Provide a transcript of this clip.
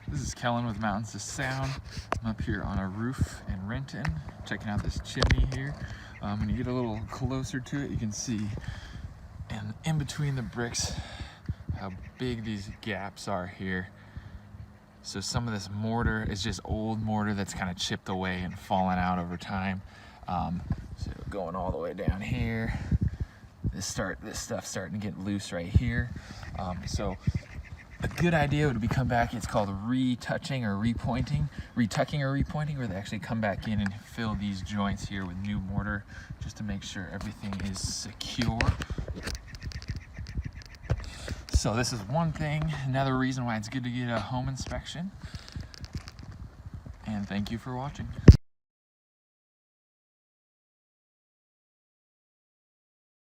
This is Kellen with Mountains to Sound. I'm up here on a roof in Renton, checking out this chimney here. When you get a little closer to it, you can see in between the bricks how big these gaps are here. So some of this mortar is just old mortar that's kind of chipped away and fallen out over time. So going all the way down here, this stuff's starting to get loose right here. So a good idea would be come back. It's called retouching or repointing, where they actually come back in and fill these joints here with new mortar just to make sure everything is secure. So this is one thing, another reason why it's good to get a home inspection. And thank you for watching.